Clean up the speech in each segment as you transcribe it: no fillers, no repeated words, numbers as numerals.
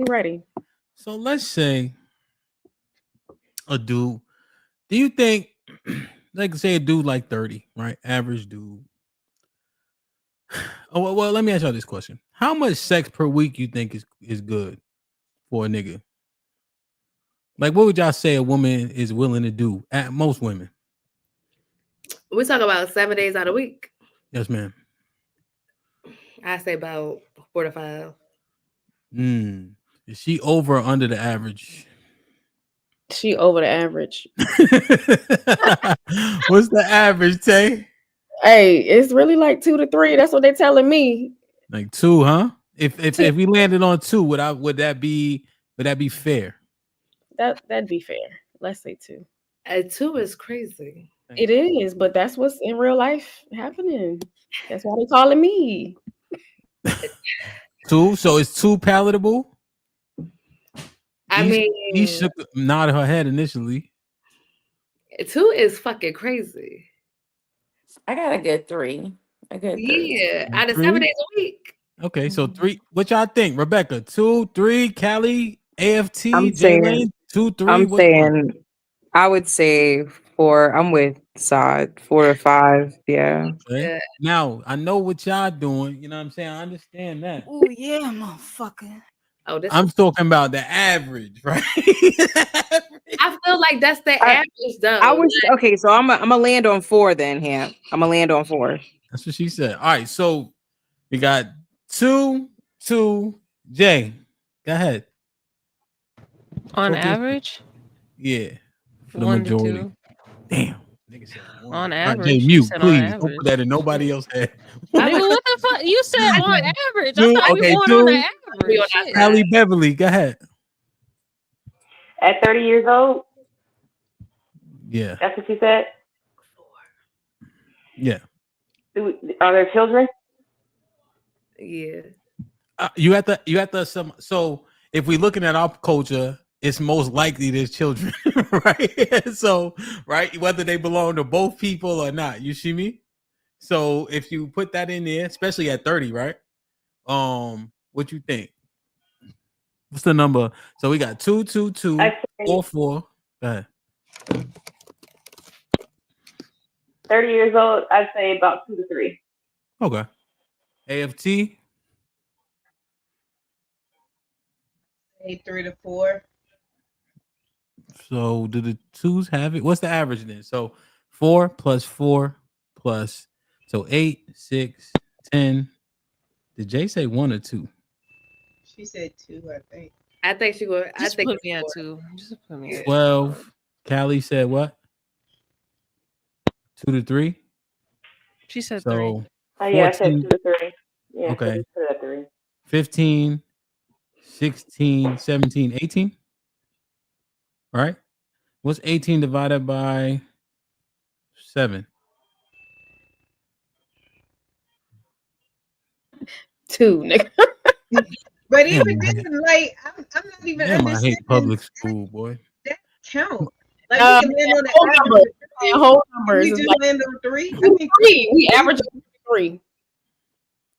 You ready? So let's say a dude. Do you think, like, say a dude like 30, right? Average dude. Oh well, let me ask y'all this question: how much sex per week you think is good for a nigga? Like, what would y'all say a woman is willing to do? At most women. We talk about 7 days out of the week. Yes, ma'am. I say about 4 to 5. Is she over or under the average? She over the average. What's the average, Tay? Hey, it's really like 2 to 3. That's what they're telling me. Like 2, huh? If we landed on 2, would that be fair? That'd be fair. Let's say 2. 2 is crazy. It is, but that's what's in real life happening. That's why they calling me. 2, so it's 2 palatable. I mean, he nodded her head initially. 2 is fucking crazy. I got a good 3. A good 3. Yeah, out of 7 days a week. Okay, so 3. What y'all think, Rebecca? 2, 3, Callie, AFT, I'm Jalen, 2, 3. I'm saying, I would say 4. I'm with Saad. 4 or 5. Yeah. Okay. Yeah. Now I know what y'all doing. You know what I'm saying? I understand that. Oh yeah, motherfucker. Oh, this I'm talking about the average, right? I feel like that's the average, though. I was okay. So I'm gonna land on 4 then. Hamp. I'm gonna land on 4. That's what she said. All right, so we got 2, Jay. Go ahead. On average? Yeah. For the 1 to majority. 2. Damn. Nigga said 1. On All average. right, Jay, You mute, said please. on Don't average. put that in nobody else's head. Nigga, what the fuck? You said on average. I 2, thought okay, you were 2. on the average. Shit. Callie Beverly, go ahead. At 30 years old? Yeah. That's what you said? Yeah. Are there children? Yeah. You have to so if we're looking at our culture, it's most likely there's children, right? So, right, whether they belong to both people or not, you see me? So if you put that in there, especially at 30, right? What you think? What's the number? So we got 2, 2, 2, 4, 4. Go ahead. 30 years old, I'd say about 2 to 3. Okay. AFT? Say 3 to 4. So do the 2s have it? What's the average then? So 4 plus 4 plus, so 8, 6, 10. Did Jay say 1 or 2? She said 2, I think. I think she would. Just I think put it's me at 4. 2. Just put me at 12. Callie said what? 2 to 3? She said so 3. Yeah, I said 2 to 3. Yeah, okay. So put it at 3. 15, 16, 17, 18. Right? What's 18 divided by 7? 2, nigga. But Damn, even then, like, I'm not even Damn, I understanding hate public school, boy. that count. Like, we can land on the whole average. numbers. Whole Can numbers. we It's just like land on 3? 3. We average 3.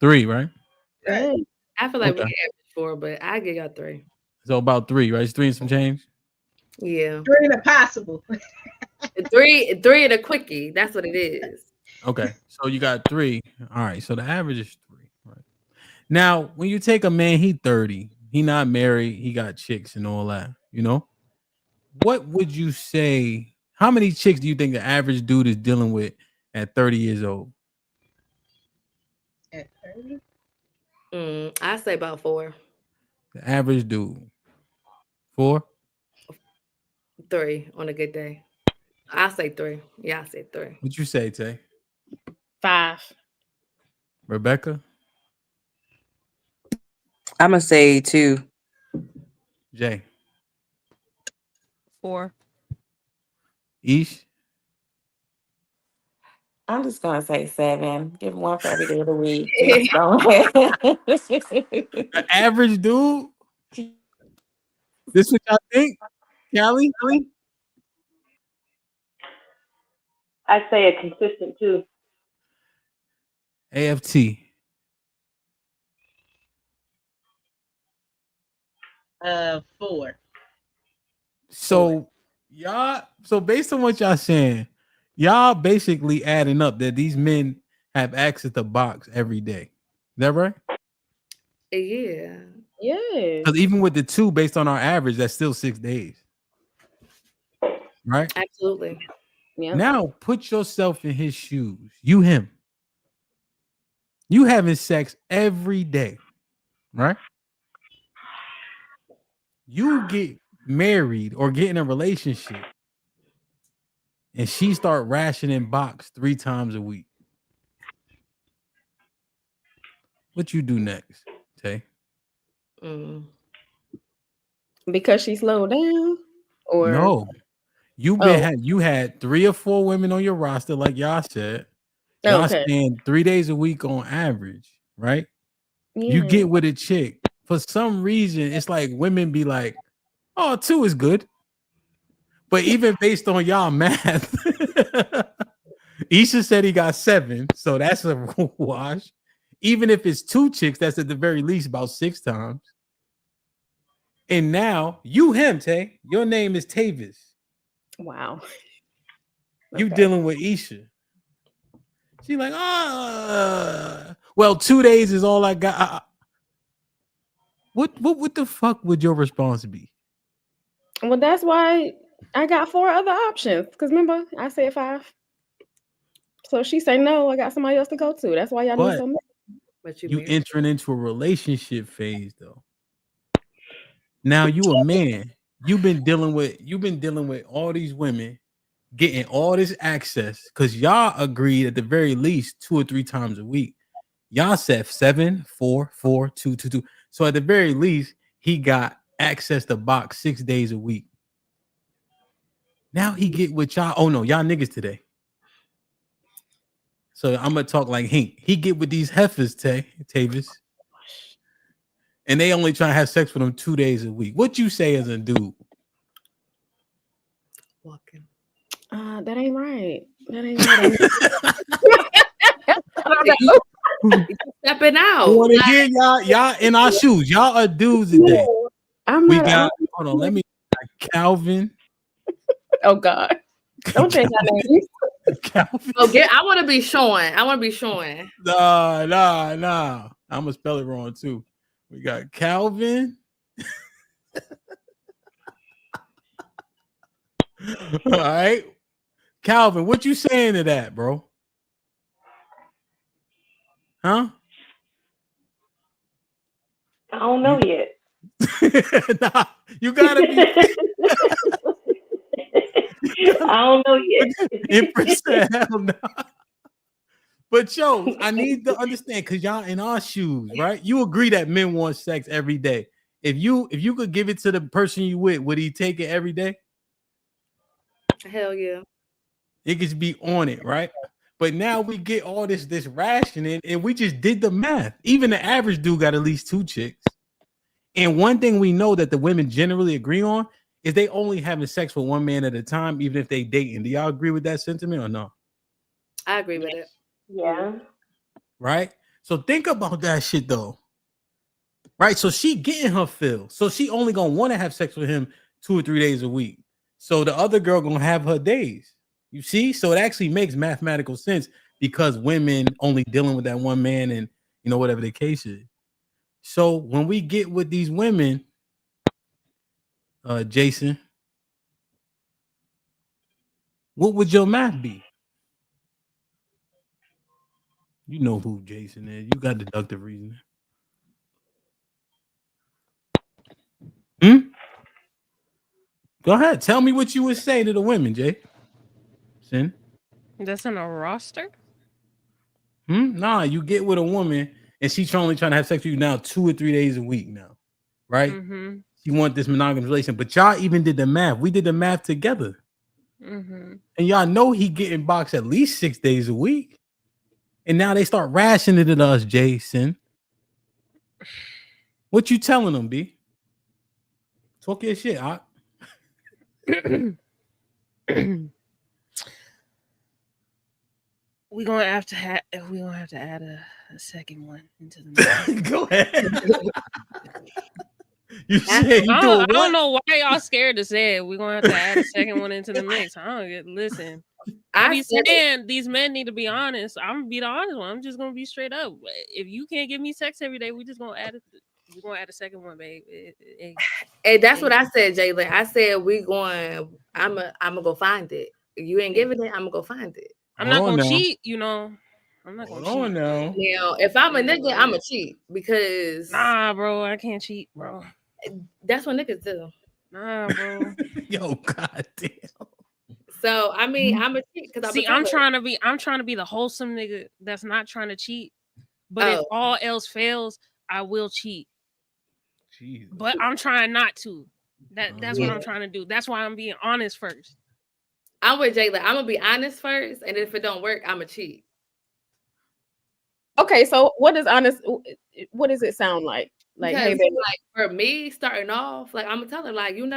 3, right? Right. I feel like we Okay. can average 4, but I give y'all 3. So about 3, right? It's 3 and some change. Yeah. 3 and a possible. 3 and a quickie. That's what it is. Okay. So you got 3. All right. So the average is 3. Right. Now, when you take a man, he 30, he not married, he got chicks and all that, you know? What would you say? How many chicks do you think the average dude is dealing with at 30 years old? At 30? I say about 4. The average dude. 4? 3 on a good day. I say 3. Yeah, I say 3. What you say, Tay? 5. Rebecca? I'm gonna say 2. Jay? 4. Ish? I'm just gonna say 7. Give 1 for every day of the week. Let's go ahead. The average dude? This what y'all think? Callie? I'd say a consistent 2. AFT. 4. So based on what y'all saying, y'all basically adding up that these men have access to box every day. Is that right? Yeah. Yes. Because even with the 2, based on our average, that's still 6 days. Right? Absolutely. Yeah. Now put yourself in his shoes. You him. You having sex every day, right? You get married or get in a relationship, and she start rationing box 3 times a week. What you do next, Tay? Because she slowed down, or No, you had 3 or 4 women on your roster, like y'all said. Y'all okay. spend 3 days a week on average, right? You Yeah. get with a chick. For some reason, it's like women be like, "Oh, 2 is good." But even based on y'all math, Isha said he got 7, so that's a wash. Even if it's 2 chicks, that's at the very least about 6 times. And now you him, Tay. Your name is Tavis. Wow. You Okay. dealing with Isha. She like, well, 2 days is all I got. What the fuck would your response be? Well, that's why I got 4 other options. Because remember, I said 5. So she say no. I got somebody else to go to. That's why y'all need But something. But you entering into a relationship phase though. Now you a man. You've been dealing with all these women, getting all this access because y'all agreed at the very least 2 or 3 times a week. Y'all said 7, 4, 4, 2, 2, 2. So at the very least, he got access to box 6 days a week. Now he get with y'all. Oh no, y'all niggas today. So I'm gonna talk like Hank. He get with these heifers, Tavis, and they only try to have sex with him 2 days a week. What you say as a dude? Walking. That ain't right. That ain't right. Stepping out. Want to get y'all in our shoes. Y'all are dudes today. I'm We not. got. Hold on. Let me. Calvin. Oh God! Don't change my name. Calvin. Oh, I want to be showing. I want to be showing. Nah. I'm gonna spell it wrong too. We got Calvin. All right, Calvin. What you saying to that, bro? Huh? I don't know yet. Nah, you gotta be. I don't know yet. Empress said, hell no. But yo, I need to understand because y'all in our shoes, right? You agree that men want sex every day. If you could give it to the person you with, would he take it every day? Hell yeah. It could be on it, right? But now we get all this rationing, and we just did the math. Even the average dude got at least 2 chicks. And one thing we know that the women generally agree on is they only having sex with one man at a time, even if they dating. Do y'all agree with that sentiment or no? I agree with it. Yeah. Right? So think about that shit though. Right? So she getting her fill. So she only gonna want to have sex with him 2 or 3 days a week. So the other girl gonna have her days. You see? So it actually makes mathematical sense because women only dealing with that one man and whatever the case is. So when we get with these women, Jason, what would your math be? You know who Jason is. You got deductive reasoning. Go ahead. Tell me what you would say to the women, Jay. Sin? That's in a roster? Nah, you get with a woman and she's only trying to have sex with you now 2 or 3 days a week now. Right? Mm-hmm. You want this monogamous relation, but y'all even did the math. We did the math together. Mm-hmm. And y'all know he getting boxed at least 6 days a week. And now they start rationing it to us, Jason. What you telling them, B? Talk your shit, Hot. We're gonna have to add a second one into the mix. Go ahead. You said you doing I don't what? know why y'all scared to say it. We're gonna have to add a second one into the mix. I don't get. Listen, I be said it. saying these men need to be honest. I'm gonna be the honest one. I'm just gonna be straight up. If you can't give me sex every day, we just gonna add it. We're gonna add a second one, babe. And that's what I said, Jalen. I said we going. I'm gonna go find it. You ain't giving it. I'm gonna go find it. I'm Hold not on gonna now. cheat. You know, I'm not Hold gonna on cheat. now. Now, if I'm a nigga, I'm a cheat because Nah, bro, I can't cheat, bro. that's what niggas do. Nah, bro. Yo, goddamn. So I mean, I'm a cheat because See, I'm trying to be the wholesome nigga that's not trying to cheat. But if all else fails, I will cheat. Jesus. But I'm trying not to. That's what I'm trying to do. That's why I'm being honest first. I'm with Jayla. I'm gonna be honest first, and if it don't work, I'm a cheat. Okay, so what does honest? What does it sound like? Like, Because, hey, baby. like for me, starting off, like I'm gonna tell her, like I'm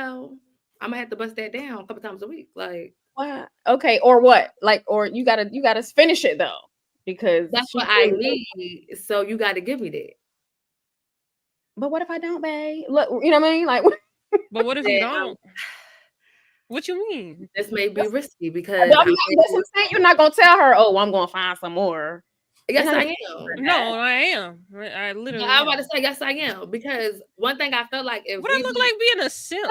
gonna have to bust that down a couple times a week, like. What? Okay, or what? Like, or you gotta finish it though, because That's what I need. So you got to give me that. But what if I don't, babe? Look, you know what I mean? Like, but what if you don't? What you mean? This may be risky because you're not gonna tell her, oh, I'm gonna find some more. Yes, I am. No, I am. I literally. I'm about to say yes, I am because one thing I felt like if what I look like being a simp.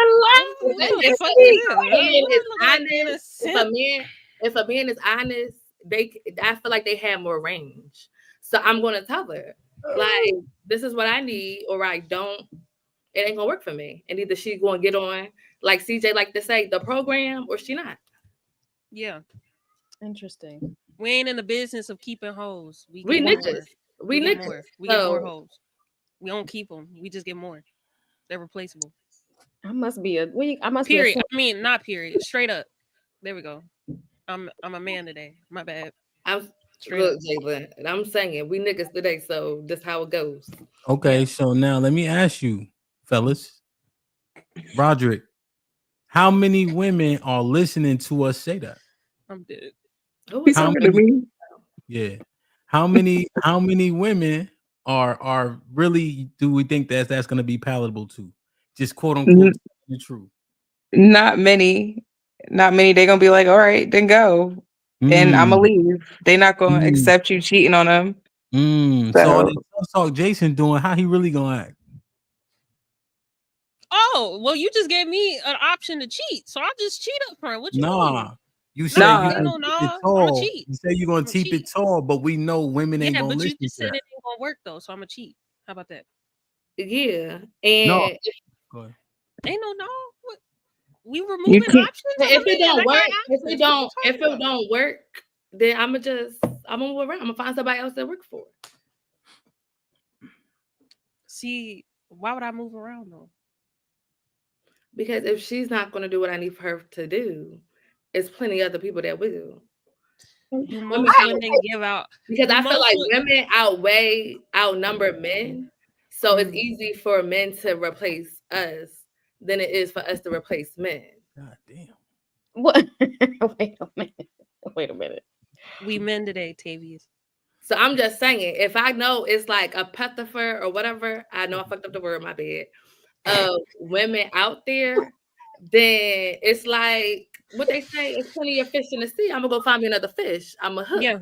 If a man is honest, I feel like they have more range. So I'm gonna tell her like this is what I need, or I don't. It ain't gonna work for me, and either she gonna get on like CJ like to say the program, or she not. Yeah. Interesting. We ain't in the business of keeping hoes. We niggas. We get more. We get more hoes. We don't keep them. We just get more. They're replaceable. I must be a period. I mean, not period. Straight up. There we go. I'm a man today. My bad. Look, Jalen, and I'm saying we niggas today, so that's how it goes. Okay, so now let me ask you, fellas, Roderick, how many women are listening to us say that? I'm dead. How many? Yeah. How many women are really do we think that's going to be palatable to? Just quote unquote the truth. Not many. They're gonna be like, all right, then go. And I'm gonna leave. They're not gonna accept you cheating on them. So talk Jason doing, how he really gonna act? Oh, well, you just gave me an option to cheat, so I'll just cheat up front. What you mean? You say you're gonna keep it tall. cheat. You say you're gonna keep it tall, but we know women ain't gonna listen. Yeah, but you just said it ain't gonna work though, so I'm gonna cheat. How about that? Yeah, and no. Ain't no. What? We removing options. If it don't work, if it don't work, then I'm gonna move around. I'm gonna find somebody else to work for. See, why would I move around though? Because if she's not gonna do what I need for her to do, there's plenty of other people that will. Do most women give out? Because I feel like women outnumber men, so it's easy for men to replace us than it is for us to replace men. God damn. What? Wait a minute. We men today, Tavius. So I'm just saying, if I know it's like a pettifer or whatever, I know I fucked up the word, my bad. Women out there, then it's like what they say, it's plenty of fish in the sea. I'm gonna go find me another fish. I'm a hook. Yeah.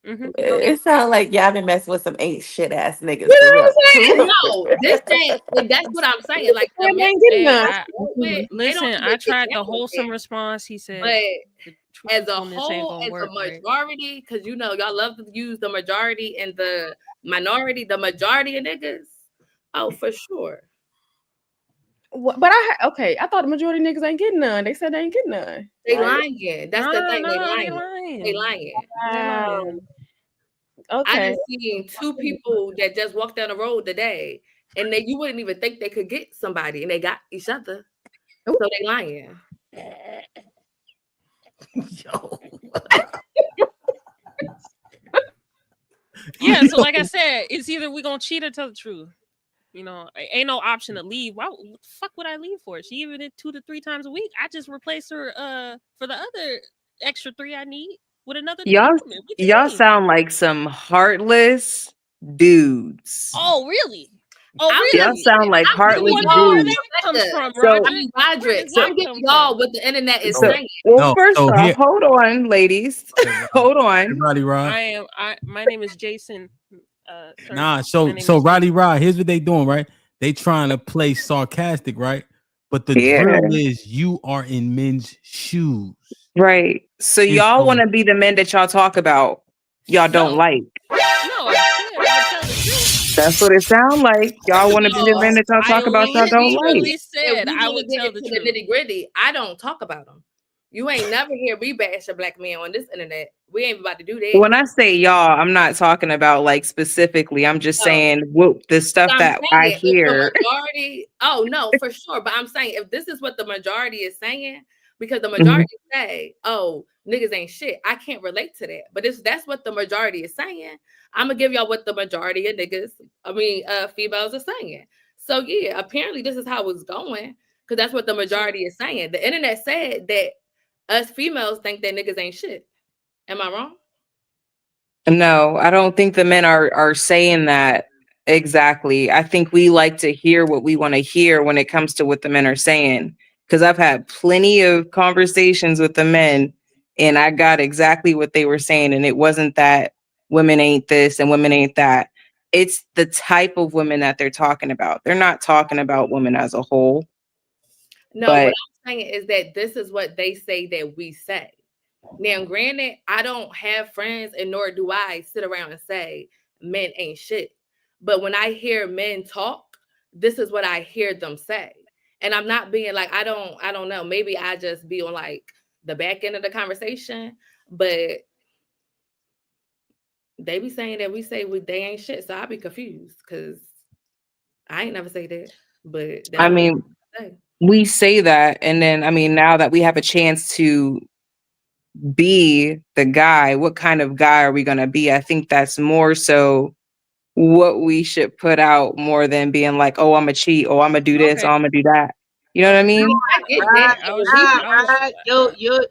It sounds like y'all been messing with some ain't shit ass niggas. You know what I'm saying? No, this thing, that's what I'm saying. Like, listen, I tried the wholesome response. He said, but as a whole, as a majority, because y'all love to use the majority and the minority, the majority of niggas. Oh, for sure. But I thought the majority of niggas ain't getting none. They said they ain't getting none. They lying. That's the thing. They lying. Wow. Okay. I just seen two people that just walked down the road today, and you wouldn't even think they could get somebody, and they got each other. So they lying. Yo. Yeah, so like I said, it's either we gonna cheat or tell the truth. Ain't no option to leave. Why what the fuck would I leave for? She even did 2 to 3 times a week. I just replace her for the other extra 3 I need with another. Y'all sound like some heartless dudes. Oh, really? Oh, I'm Y'all really? sound like I'm heartless giving Wonder y'all where dudes. that comes from, So, Roderick. I mean, Where Roderick, does so, that I'm giving come y'all from? what the internet is so, saying. well, No, first so off, here, hold on, ladies. Hold on. Roddy Rod. My name is Jason. Sir. Nah, My so name so is Roddy Jason. Rod, here's what they doing, right? They trying to play sarcastic, right? But the Yeah. drill is you are in men's shoes. Right. So And y'all so want to be the men that y'all talk about. Y'all don't No, like. no, I said I would tell the truth. That's what it sound like. Y'all want to be the No, men that y'all I talk about. Y'all don't like. literally if said we I want to would get tell the into the truth. nitty gritty, I don't talk about them. You ain't never hear me bash a black man on this internet. We ain't about to do that. When I say y'all, I'm not talking about like specifically. I'm just No. saying whoop the stuff I'm that saying I if the hear. majority, oh no, for sure. But I'm saying if this is what the majority is saying, because the Mhm. majority say, "Oh, niggas ain't shit," I can't relate to that. But if that's what the majority is saying, I'm gonna give y'all what the majority of females are saying. So yeah, apparently this is how it's going because that's what the majority is saying. The internet said that us females think that niggas ain't shit. Am I wrong? No, I don't think the men are saying that exactly. I think we like to hear what we want to hear when it comes to what the men are saying. Because I've had plenty of conversations with the men, and I got exactly what they were saying. And it wasn't that women ain't this and women ain't that. It's the type of women that they're talking about. They're not talking about women as a whole. No, what But I'm saying is that this is what they say that we say. Now, granted, I don't have friends, and nor do I sit around and say men ain't shit. But when I hear men talk, this is what I hear them say. And I'm not being like, I don't know. Maybe I just be on like the back end of the conversation, but they be saying that they ain't shit. So I be confused because I ain't never say that. But that I don't mean mean, I say. we say that. And then, I mean, now that we have a chance to be the guy, what kind of guy are we going to be? I think that's more so what we should put out more than being like, oh, I'm gonna cheat, oh, I'm gonna do this, oh, Okay. I'm gonna do that. You know what I Okay. mean? I get Okay. that. But we Right.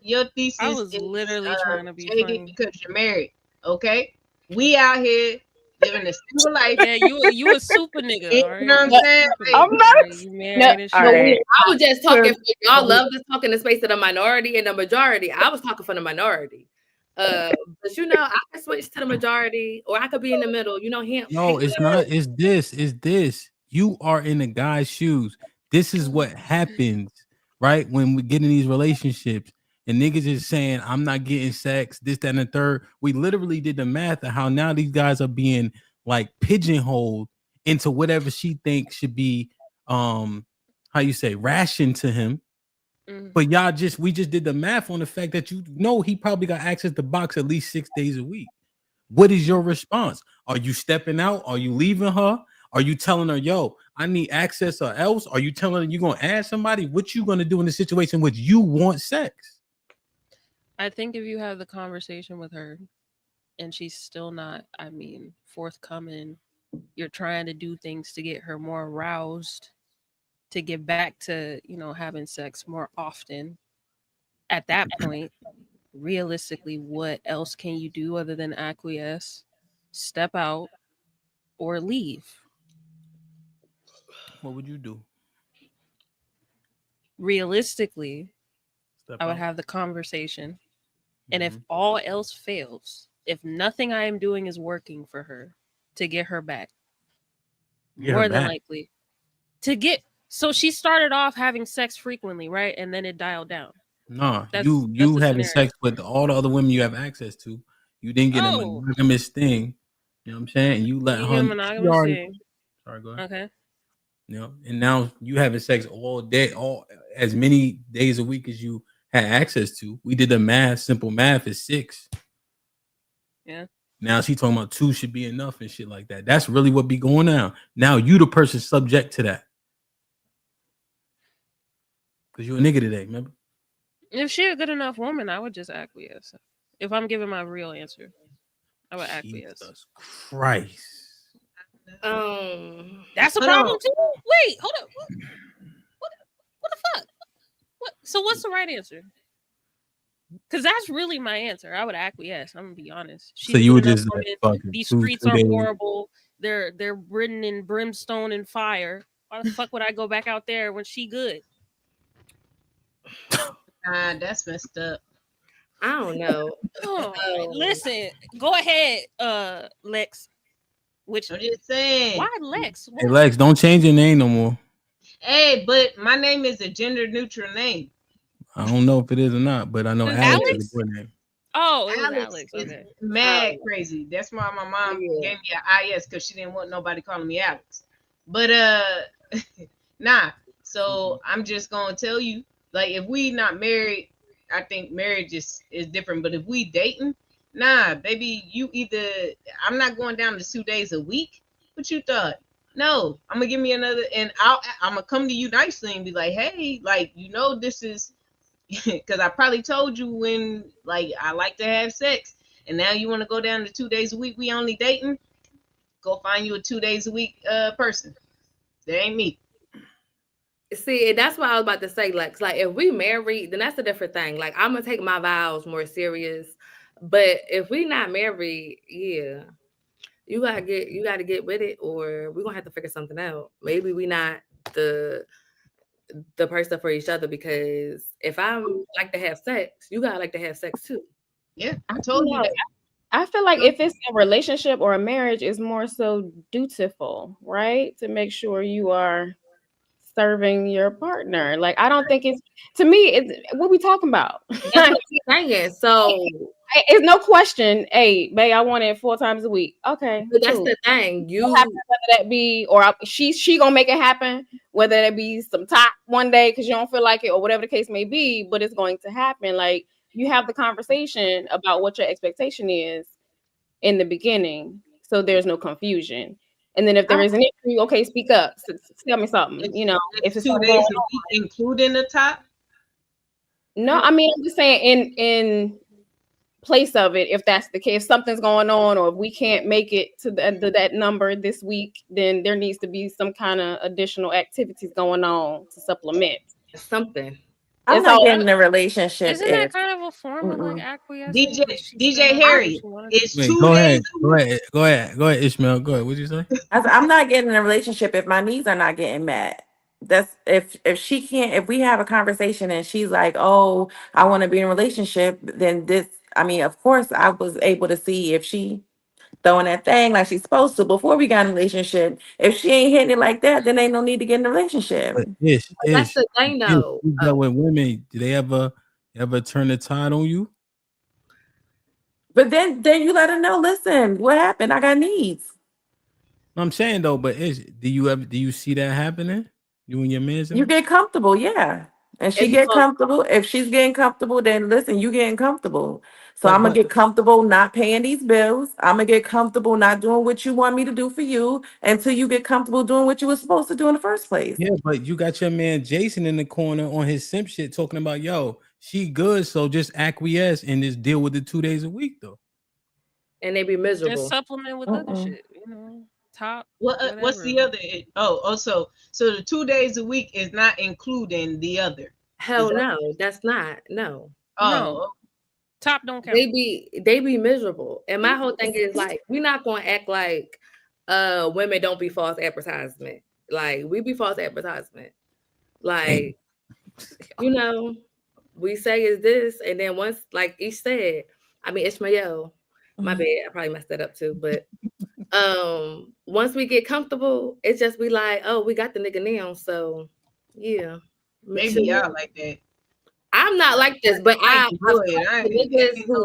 Your I thesis was is literally trying to be jaded funny. because you're married. Okay, we out here living a single life. Yeah, you a super nigga, all You know right? what I'm You a saying? super Like, I'm nigga, not. all right? You married and All shit. right. I was just talking for y'all but love to talk in the space of the minority and the majority. I was talking for the minority. But I can switch to the majority or I could be in the middle. Hamp. no, it's not. It's this. It's this. You are in the guy's shoes. This is what happens, right? When we get in these relationships and niggas is saying, I'm not getting sex, this, that, and the third. We literally did the math of how now these guys are being like pigeonholed into whatever she thinks should be how you say ration to him. But we just did the math on the fact that he probably got access to box at least 6 days a week. What is your response? Are you stepping out? Are you leaving her? Are you telling her, yo, I need access or else? Are you telling her you're going to add somebody? What you going to do in the situation which you want sex? I think if you have the conversation with her and she's still not, forthcoming, you're trying to do things to get her more aroused, to get back to, having sex more often. At that point, realistically, what else can you do other than acquiesce, step out, or leave? What would you do? Realistically, Step I would out. have the conversation. And if all else fails, if nothing I am doing is working for her to get her back, Get her more than back. likely so she started off having sex frequently, right? And then it dialed down. Nah, That's you the having scenario. sex with all the other women you have access to. You didn't get a Oh, monogamous thing. You know what I'm saying? And you let you her. get a She monogamous already. thing. Sorry, go ahead. Okay. And now you having sex all day, as many days a week as you had access to. We did the math. Simple math is 6. Yeah. Now she talking about 2 should be enough and shit like that. That's really what be going on. Now you the person subject to that. Because you a nigga today, remember? If she a good enough woman, I would just acquiesce. If I'm giving my real answer, I would acquiesce. Jesus Christ. That's a Hold problem on. too. Wait, hold up. What the fuck? So what's the right answer? Because that's really my answer. I would acquiesce. I'm gonna be honest. She's So a you good would enough just woman. fucking These two streets are days. horrible. they're written in brimstone and fire. Why the fuck would I go back out there when she good? That's messed up. I don't know. Oh, listen, go ahead, Lex. Which I'm just saying. why Lex? Hey Lex, don't change your name no more. Hey, but my name is a gender neutral name. I don't know if it is or not, but I know Alex Alex? is a good name. Oh, it was Alex Alex. is Okay. mad crazy. That's why my mom gave me an IS because she didn't want nobody calling me Alex. But nah. So I'm just gonna tell you, like, if we not married, I think marriage is different. But if we dating, nah, baby, you either I'm not going down to 2 days a week. What you thought? No, I'm gonna give me another, and I'm gonna come to you nicely and be like, hey, like, this is because I probably told you when, like, I like to have sex, and now you want to go down to 2 days a week. We only dating. Go find you a 2 days a week person. That ain't me. See, that's what I was about to say. Like if we married, then that's a different thing. Like, I'm gonna take my vows more serious. But if we not married, yeah, you gotta get with it, or we're gonna have to figure something out. Maybe we not the person for each other, because if I like to have sex, you gotta like to have sex too. Yeah, I told you that. I feel like if it's a relationship or a marriage, it's more so dutiful, right? To make sure you are serving your partner. Like, I don't think to me, it's what we talking about. That's what I'm saying. So it's no question. Hey, babe, I want it 4 times a week. Okay, but that's the thing. whether that be, or she gonna make it happen. Whether that be some top one day because you don't feel like it, or whatever the case may be, but it's going to happen. Like, you have the conversation about what your expectation is in the beginning, so there's no confusion. And then if there is an issue, okay, speak up. Tell me something. If it's 2 days a week, including the top. No, I mean, I'm just saying in place of it, if that's the case, if something's going on, or if we can't make it to that number this week, then there needs to be some kind of additional activities going on to supplement something. I'm not getting in a relationship. Isn't that kind of a form of like acquiescence? DJ Harry, it's Wait, 2 go days. ahead, Ishmael. Go ahead. What'd you say? I'm not getting in a relationship if my needs are not getting met. That's if she can't, if we have a conversation and she's like, oh, I want to be in a relationship, then of course I was able to see if she throwing that thing like she's supposed to before we got in a relationship. If she ain't hitting it like that, then ain't no need to get in a relationship. But that's the thing, though. You dealt with women. Do they ever turn the tide on you? But then you let her know, listen, what happened? I got needs. I'm saying though, but do you see that happening? You and your man? You get comfortable, yeah. And she get comfortable. If she's getting comfortable, then listen, you getting comfortable. So I'm gonna get comfortable not paying these bills. I'm gonna get comfortable not doing what you want me to do for you until you get comfortable doing what you were supposed to do in the first place. Yeah, but you got your man Jason in the corner on his simp shit talking about, yo, she good, so just acquiesce and just deal with it 2 days a week though. And they be miserable. Just supplement with other shit, top. What's the other? So the 2 days a week is not including the other. Hell no, that's not. No. No. Top don't count. They be miserable. And my whole thing is, like, we're not gonna act like women don't be false advertisement. Like, we be false advertisement. Like, we say is this, and then once, like Ish said, Ishmael, my bad, I probably messed that up too, but once we get comfortable, it's just be like, oh, we got the nigga now, so yeah. Maybe y'all like that. I'm not like this, but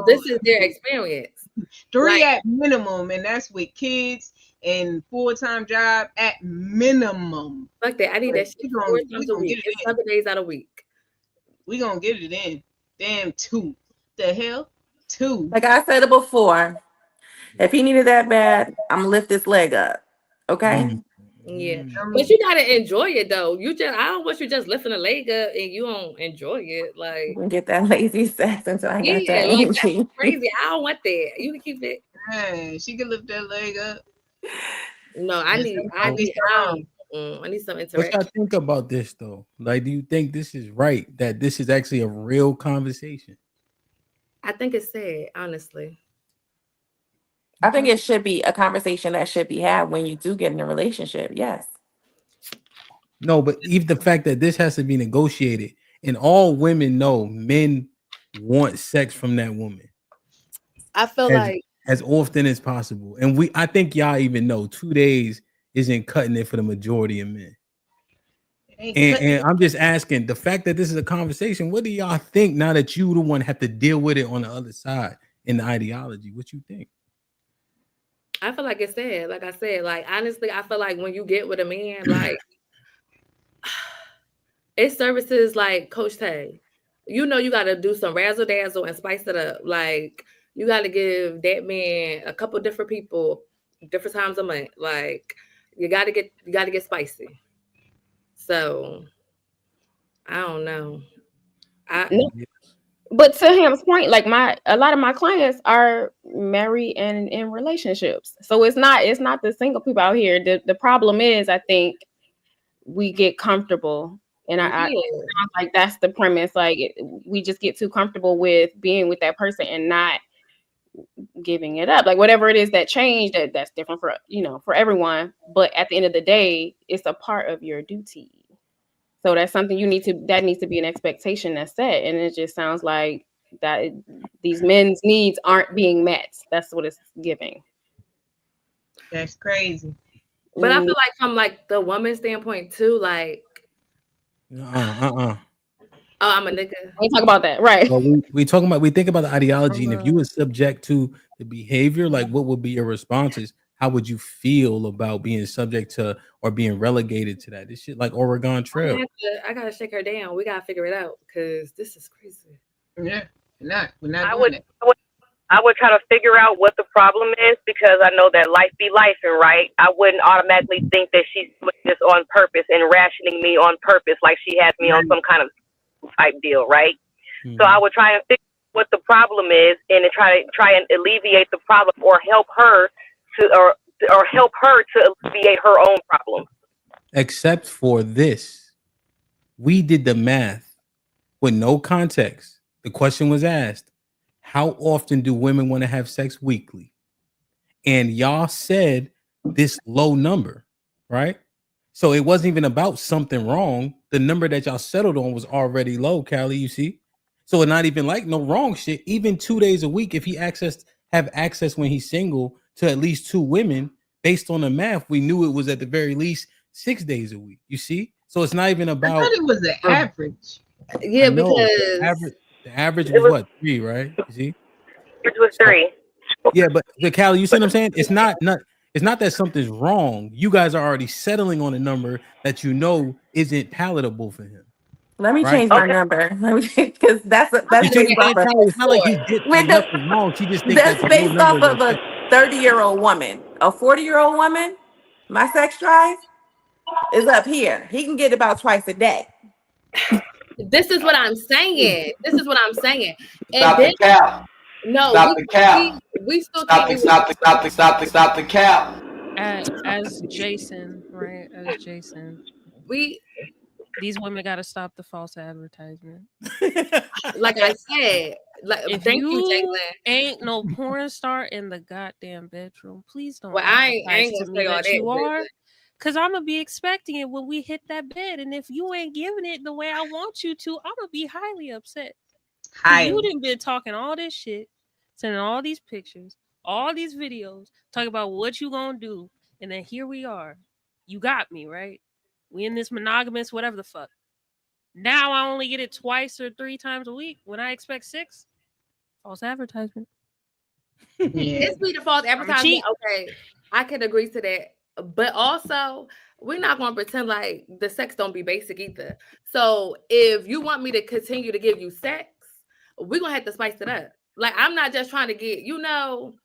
this is their experience. 3 at minimum, and that's with kids and full-time job at minimum. Fuck that. I need that shit 4 times a week. It's 7 days out a week. We gonna get it in. Damn, 2. The hell? 2. Like I said it before, if he needed that bad, I'm gonna lift this leg up. Okay. Yeah, but you gotta enjoy it though. I don't want you just lifting a leg up and you don't enjoy it. Like, get that lazy sex until I got that like, energy. that's crazy. I don't want that. You can keep it. Man, she can lift that leg up. No, I need some interaction. What y'all think about this though? Like, do you think this is right? That this is actually a real conversation? I think it's sad, honestly. I think it should be a conversation that should be had when you do get in a relationship. Yes. No, but even the fact that this has to be negotiated, and all women know men want sex from that woman I feel as, like as often as possible. And I think y'all even know 2 days isn't cutting it for the majority of men. And I'm just asking, the fact that this is a conversation, what do y'all think now that you the one have to deal with it on the other side in the ideology? What you think? I feel like it's sad. Like I said, like honestly, I feel like when you get with a man, like it services like Coach Tay. You know, you got to do some razzle dazzle and spice it up. Like you got to give that man a couple different people, different times a month. Like you got to get spicy. So I don't know. But to Ham's point, like a lot of my clients are married and in relationships, so it's not the single people out here. The problem is, I think we get comfortable, and I sounds like that's the premise. Like we just get too comfortable with being with that person and not giving it up. Like whatever it is that changed, that's different for everyone. But at the end of the day, it's a part of your duty. So that's something that needs to be an expectation that's set. And it just sounds like that these men's needs aren't being met. That's what it's giving. That's crazy. But I feel like from like the woman's standpoint too, like Oh, I'm a nigga. We talk about that, right? Well, we think about the ideology, and if you were subject to the behavior, like what would be your responses? How would you feel about being subject to or being relegated to that? This shit like Oregon Trail. I gotta shake her down. We gotta figure it out because this is crazy. Yeah, we're not. I would try to figure out what the problem is because I know that life be life, and right. I wouldn't automatically think that she's doing this on purpose and rationing me on purpose, like she has me on some kind of type deal, right? Mm-hmm. So I would try and figure out what the problem is and try and alleviate the problem or help her to alleviate her own problem. Except for this, we did the math with no context. The question was asked, how often do women want to have sex weekly? And y'all said this low number, right? So it wasn't even about something wrong. The number that y'all settled on was already low, Callie, you see? So it's not even like no wrong shit. Even 2 days a week, if he have access when he's single to at least 2 women, based on the math, we knew it was at the very least 6 days a week. You see? So it's not even about. I thought it was the average. Yeah, because the average was what, 3, right? You see? It was 3. Yeah, but Callie, you see what I'm saying? It's not that something's wrong. You guys are already settling on a number that you know isn't palatable for him. Let me change my number. Because that's it's not like he did nothing wrong. She just thinks that's based off of a 30-year-old woman. A 40-year-old woman, my sex drive is up here. He can get about twice a day. This is what I'm saying. And Stop the cap. No, stop the cap. We still stop the cap. As Jason, right? As Jason, these women got to stop the false advertisement. Like I said, if thank you, you, Jason. Ain't no porn star in the goddamn bedroom. Please don't. Well, I ain't gonna say all that. You are, because I'm gonna be expecting it when we hit that bed, and if you ain't giving it the way I want you to, I'm gonna be highly upset. You done been talking all this shit, sending all these pictures, all these videos, talking about what you gonna do, and then here we are. You got me, right? We in this monogamous, whatever the fuck. Now I only get it twice or 3 times a week when I expect 6. False advertisement. It's be the false advertisement. Okay, I can agree to that. But also, we're not going to pretend like the sex don't be basic either. So if you want me to continue to give you sex, we're going to have to spice it up. Like, I'm not just trying to get,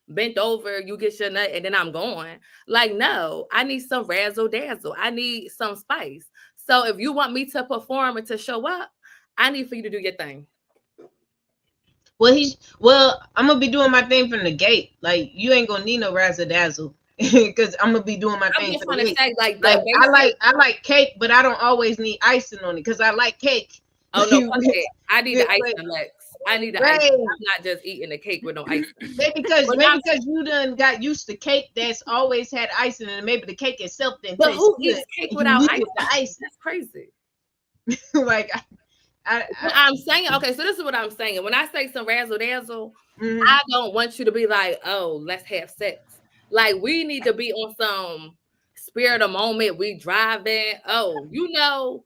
bent over, you get your nut, and then I'm going. Like, no, I need some razzle dazzle. I need some spice. So if you want me to perform and to show up, I need for you to do your thing. Well, I'm going to be doing my thing from the gate. Like, you ain't going to need no razzle dazzle. Because I'm going to be doing my thing from the gate. I like cake, but I don't always need icing on it because I like cake. Oh, no, fuck it. I need the icing, Lex. I need the Right. ice. I'm not just eating the cake with no ice. Maybe because you done got used to cake that's always had icing, and maybe the cake itself didn't But taste who good. eats cake You without needed ice? the ice. That's crazy. Like I'm saying, okay, so this is what I'm saying. When I say some razzle dazzle, Mhm. I don't want you to be like, oh, let's have sex. Like, we need to be on some spirit of moment. We driving. Oh, you know,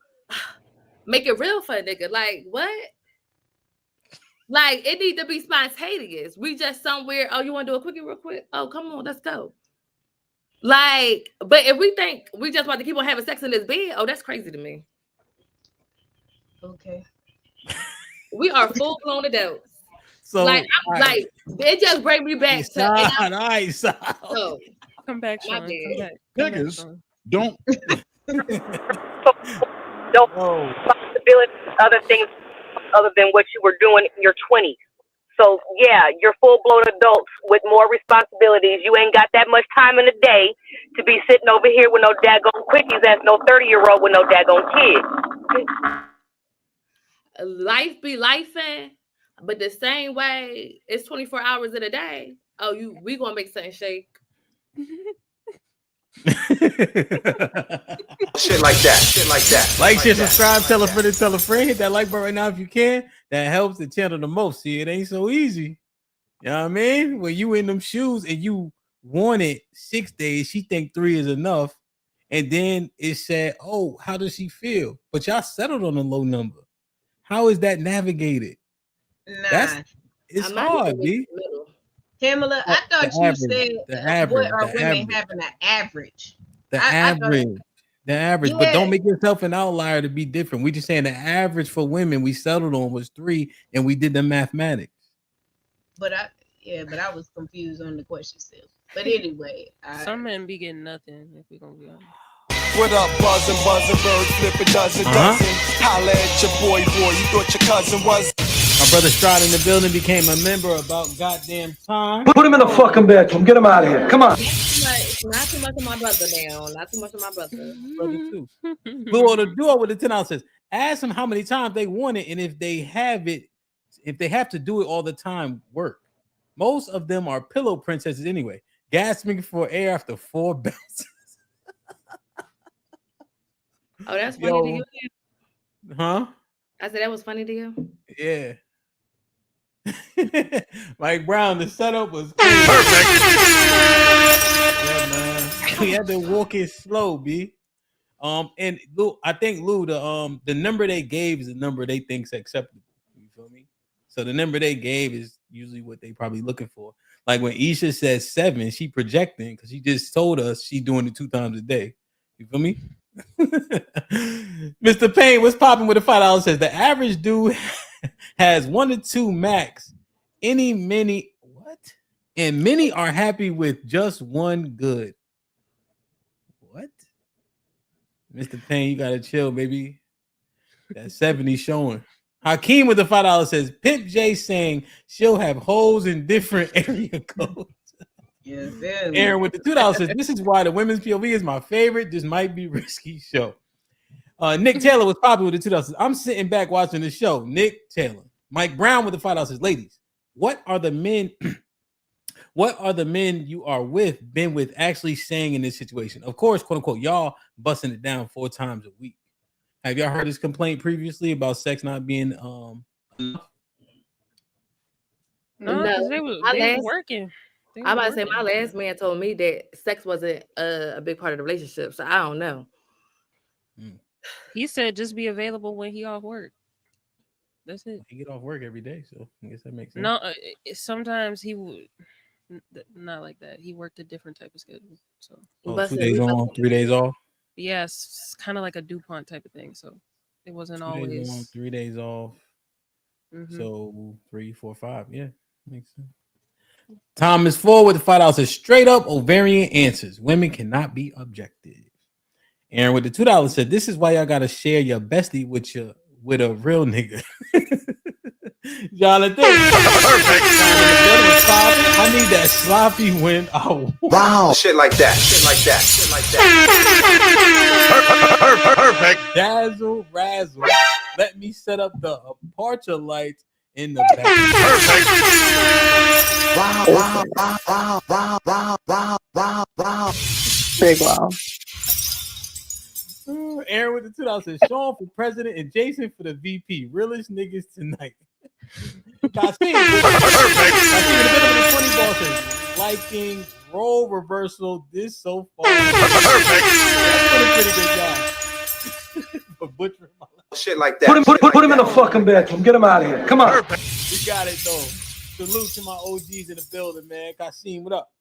make it real for a nigga. Like, what? Like, it need to be spontaneous. We just somewhere. Oh, you want to do a quickie real quick? Oh, come on, let's go. Like, but if we think we just want to keep on having sex in this bed, oh, that's crazy to me. Okay. We are full blown adults. So like, I'm like, it just bring me back to. All right, Oh, come back, Sean. Come back. Come back, Niggas Sean. don't. No responsibility, other things other than what you were doing in your 20s. So yeah, you're full-blown adults with more responsibilities. You ain't got that much time in the day to be sitting over here with no daggone quickies as no 30-year-old with no daggone kids. Life be lifing, but the same way it's 24 hours in a day. Oh, we gonna make something shake. Shit like that. Shit like that. Like, share, that. subscribe, tell a friend, tell a friend. Hit that like button right now if you can. That helps the channel the most. See, it ain't so easy. You know what I mean? When you in them shoes and you wanted 6 days, she think 3 is enough. And then it said, oh, how does she feel? But y'all settled on a low number. How is that navigated? Nah. It's hard, B. Pamela, I thought you said what are women average. having an average? The average. The average. But don't Yeah. make yourself an outlier to be different. We just saying the average for women we settled on was 3, and we did the mathematics. But I was confused on the question still. But anyway, Some men be getting nothing if we gonna be honest. What up, buzzing, bird, flip a dozen. Holla at your boy, you thought your cousin was. My brother Stride in the building became a member about goddamn time. Put him in the fucking bedroom. Get him out of here. Come on. Not too much of my brother now. Not too much of my brother. Brother too. Blue the duo with the $10 says, ask them how many times they want it, and if they have to do it all the time, work. Most of them are pillow princesses anyway. Gasping for air after 4 bounces. Oh, that's funny to you. Huh? I said that was funny to you. Yeah. Mike Brown, the setup was perfect. Yeah, man. We had to walk it slow, B. And Lou, I think Lou, the number they gave is the number they think's acceptable. You feel me? So the number they gave is usually what they probably looking for. Like when Isha says 7, she projecting because she just told us she doing it 2 times a day. You feel me? Mr. Payne, what's popping with the $5 says the average dude has 1 to 2 max. Many are happy with just 1 good. What? Mr. Payne, you gotta chill, baby. That 70 showing. Hakeem with the $5 says Pimp J saying she'll have holes in different area codes. Yes, Aaron with the $2 says this is why the women's POV is my favorite. This might be risky show. Nick Taylor was popular with the $2 says I'm sitting back watching the show. Nick Taylor. Mike Brown with the $5 says, ladies, what are the men you are been with actually saying in this situation? Of course, quote unquote, y'all busting it down 4 times a week. Have y'all heard this complaint previously about sex not being No, because they were working. I'm about to say my last man told me that sex wasn't a big part of the relationship, so I don't know. He said just be available when he off work. That's it. He get off work every day, so I guess that makes sense. No, sometimes he would not like that. He worked a different type of schedule. So 2 days on, 3 days off. Yes, it's kind of like a DuPont type of thing. So it wasn't 2 always days on, 3 days off. Mm-hmm. So 3, 4, 5. Yeah, makes sense. Thomas Ford with the $5 says straight up ovarian answers. Women cannot be objective. Aaron with the $2 said this is why y'all gotta share your bestie with a real nigga. Jonathan, perfect. I need that sloppy when I wow. Shit like that. Shit like that. Shit like that. Perfect. Dazzle, razzle. Let me set up the aperture lights in the back. Big wow. Aaron with the 2000 says Sean for president and Jason for the VP. Realest niggas tonight. Kasim in the middle of the 20 ball says liking role reversal. This so far. That's a pretty good job. For butchering my life. Shit like that. Put him in the fucking bedroom. Get him out of here. Come on. We got it though. Salute to my OGs in the building, man. Kasim, what up?